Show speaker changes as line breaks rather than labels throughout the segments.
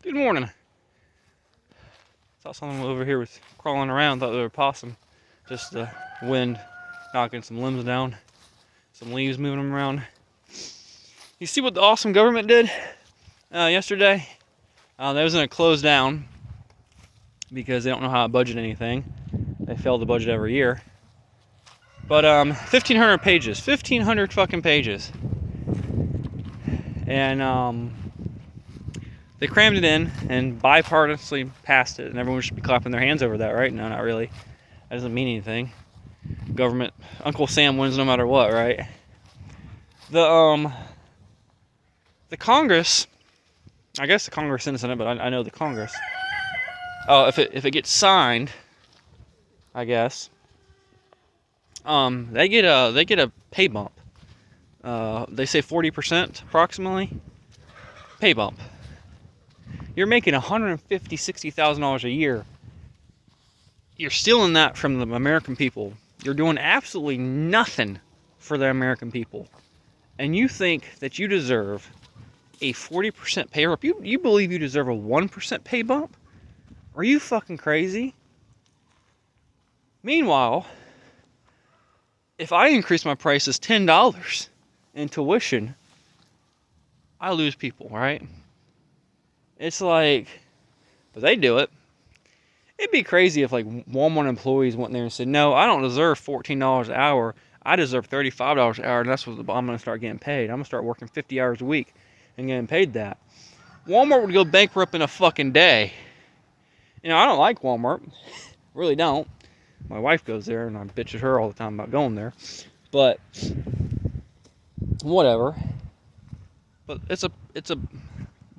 Good morning. Saw someone over here was crawling around, thought they were a possum. Just the wind knocking some limbs down, some leaves moving them around. You see what the awesome government did yesterday? They was going to close down because they don't know how to budget anything. They fail to budget every year. But 1,500 pages, 1,500 fucking pages, and they crammed it in and bipartisanly passed it, and everyone should be clapping their hands over that, right? No, not really. That doesn't mean anything. Government, Uncle Sam wins no matter what, right? The Congress, I guess the Congress isn't in it, but I know the Congress. If it gets signed, I guess, they get a pay bump. They say 40% approximately pay bump. You're making $150,000-$60,000 a year. You're stealing that from the American people. You're doing absolutely nothing for the American people. And you think that you deserve a 40% pay bump? You believe you deserve a 1% pay bump? Are you fucking crazy? Meanwhile, if I increase my prices $10 in tuition, I lose people, right? It's like, but they do it. It'd be crazy if like Walmart employees went there and said, no, I don't deserve $14 an hour. I deserve $35 an hour, and that's what I'm going to start getting paid. I'm going to start working 50 hours a week and getting paid that. Walmart would go bankrupt in a fucking day. You know, I don't like Walmart. Really don't. My wife goes there, and I bitch at her all the time about going there. But whatever. But it's a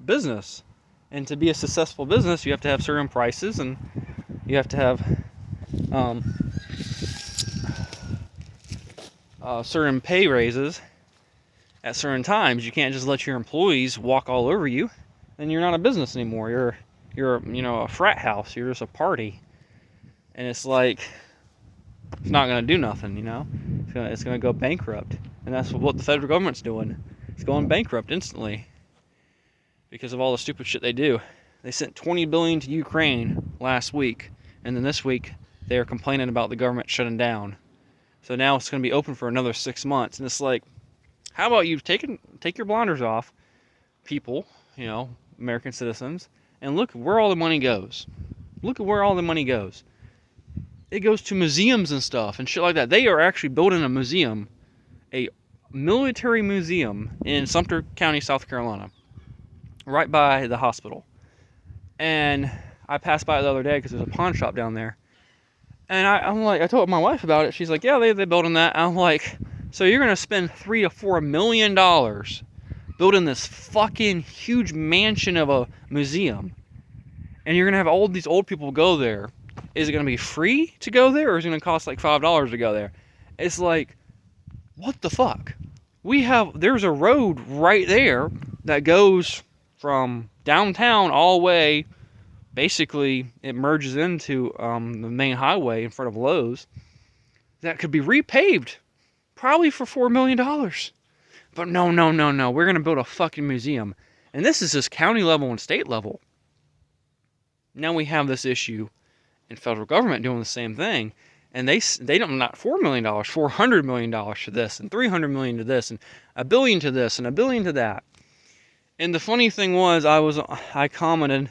business. And to be a successful business, you have to have certain prices, and you have to have certain pay raises at certain times. You can't just let your employees walk all over you, and you're not a business anymore. You're a frat house. You're just a party, and it's like it's not gonna do nothing. It's gonna go bankrupt, and that's what the federal government's doing. It's going bankrupt instantly. Because of all the stupid shit they do. They sent $20 billion to Ukraine last week, and then this week they're complaining about the government shutting down. So now it's going to be open for another 6 months, and it's like, how about you take your blinders off, people, American citizens, and look where all the money goes. Look at where all the money goes. It goes to museums and stuff and shit like that. They are actually building a museum, a military museum in Sumter County, South Carolina. Right by the hospital. And I passed by it the other day because there's a pawn shop down there. And I'm like, I told my wife about it. She's like, yeah, they're building that. I'm like, so you're going to spend $3 to $4 million building this fucking huge mansion of a museum. And you're going to have all these old people go there. Is it going to be free to go there, or is it going to cost like $5 to go there? It's like, what the fuck? There's a road right there that goes from downtown all the way, basically it merges into the main highway in front of Lowe's, that could be repaved, probably for $4 million. But no, we're going to build a fucking museum. And this is just county level and state level. Now we have this issue in federal government doing the same thing. And they don't, not $4 million, $400 million to this, and $300 million to this, and $1 billion to this, and $1 billion to that. And the funny thing was, I commented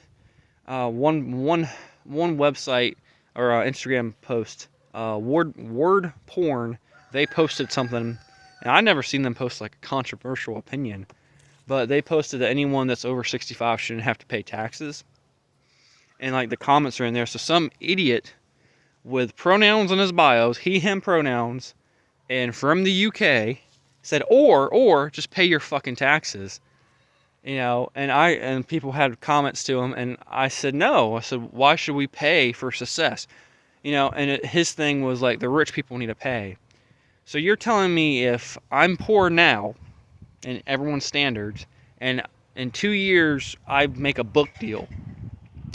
one website or Instagram post, Word Porn. They posted something, and I never seen them post like a controversial opinion, but they posted that anyone that's over 65 shouldn't have to pay taxes. And like the comments are in there, so some idiot with pronouns in his bios, he, him pronouns, and from the UK said, or just pay your fucking taxes. And people had comments to him, and I said, no. I said, why should we pay for success? His thing was like, the rich people need to pay. So you're telling me if I'm poor now, in everyone's standards, and in 2 years I make a book deal,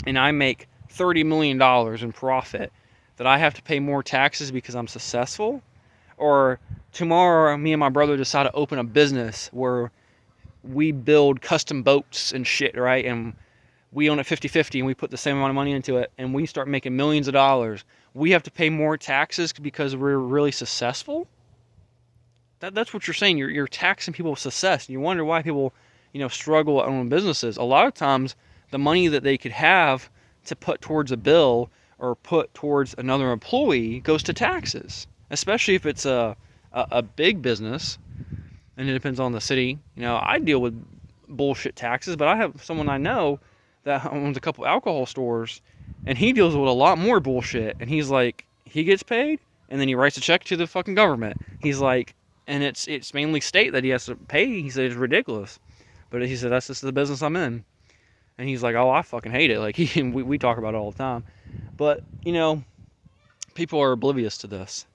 and I make $30 million in profit, that I have to pay more taxes because I'm successful? Or tomorrow, me and my brother decide to open a business where we build custom boats and shit, right? And we own it 50-50 and we put the same amount of money into it and we start making millions of dollars, we have to pay more taxes because we're really successful? That's what you're saying. You're taxing people with success. And you wonder why people, struggle at owning businesses. A lot of times, the money that they could have to put towards a bill or put towards another employee goes to taxes, especially if it's a big business, and it depends on the city. I deal with bullshit taxes, but I have someone I know that owns a couple alcohol stores, and he deals with a lot more bullshit. And he's like, he gets paid, and then he writes a check to the fucking government. He's like, and it's mainly state that he has to pay. He said it's ridiculous, but he said that's just the business I'm in. And he's like, oh, I fucking hate it. Like we talk about it all the time, but people are oblivious to this.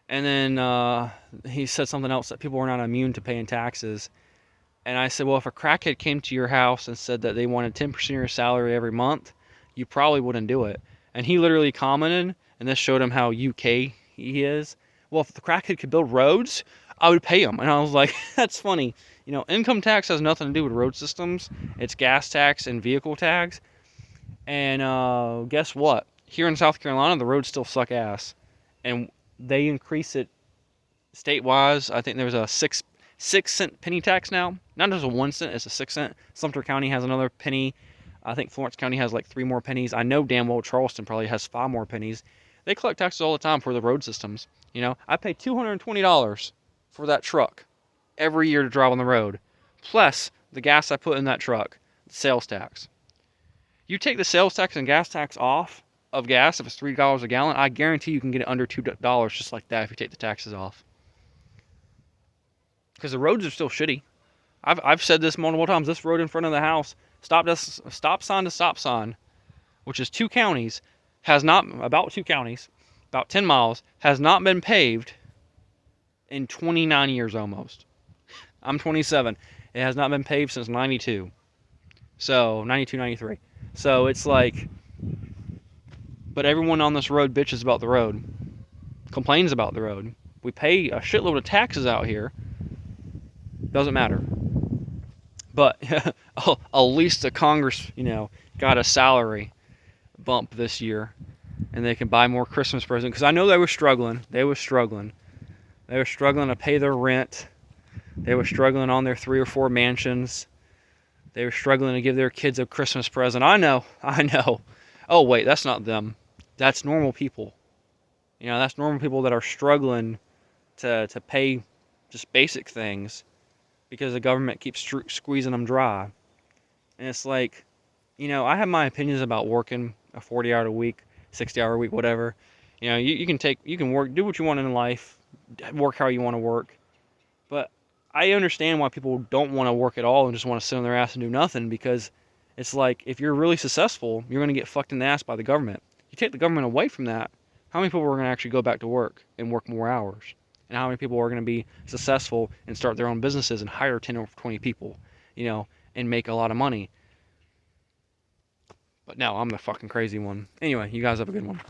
And then he said something else, that people are not immune to paying taxes. And I said, well, if a crackhead came to your house and said that they wanted 10% of your salary every month, you probably wouldn't do it. And he literally commented, and this showed him how UK he is. Well, if the crackhead could build roads, I would pay him. And I was like, that's funny. Income tax has nothing to do with road systems. It's gas tax and vehicle tax. And guess what? Here in South Carolina, the roads still suck ass. And they increase it state-wise. I think there's a 6-cent penny tax now. Not just a 1 cent, it's a 6 cent. Sumter County has another penny. I think Florence County has like 3 more pennies. I know damn well Charleston probably has 5 more pennies. They collect taxes all the time for the road systems. I pay $220 for that truck every year to drive on the road, plus the gas I put in that truck, sales tax. You take the sales tax and gas tax off of gas, if it's $3 a gallon, I guarantee you can get it under $2 just like that if you take the taxes off. Because the roads are still shitty. I've said this multiple times. This road in front of the house, stop sign to stop sign, which is about 10 miles, has not been paved in 29 years almost. I'm 27. It has not been paved since 92. So, 92, 93. So, it's like, but everyone on this road bitches about the road, complains about the road. We pay a shitload of taxes out here. Doesn't matter. But at least the Congress, got a salary bump this year, and they can buy more Christmas presents. Because I know they were struggling. They were struggling to pay their rent. They were struggling on their 3 or 4 mansions. They were struggling to give their kids a Christmas present. I know. Oh, wait, that's not them. That's normal people. That's normal people that are struggling to pay just basic things because the government keeps squeezing them dry. And it's like, I have my opinions about working a 40-hour week, 60-hour week, whatever. You can work, do what you want in life, work how you want to work. But I understand why people don't want to work at all and just want to sit on their ass and do nothing, because it's like, if you're really successful, you're going to get fucked in the ass by the government. You take the government away from that, how many people are going to actually go back to work and work more hours? And how many people are going to be successful and start their own businesses and hire 10 or 20 people, and make a lot of money? But no, I'm the fucking crazy one. Anyway, you guys have a good one.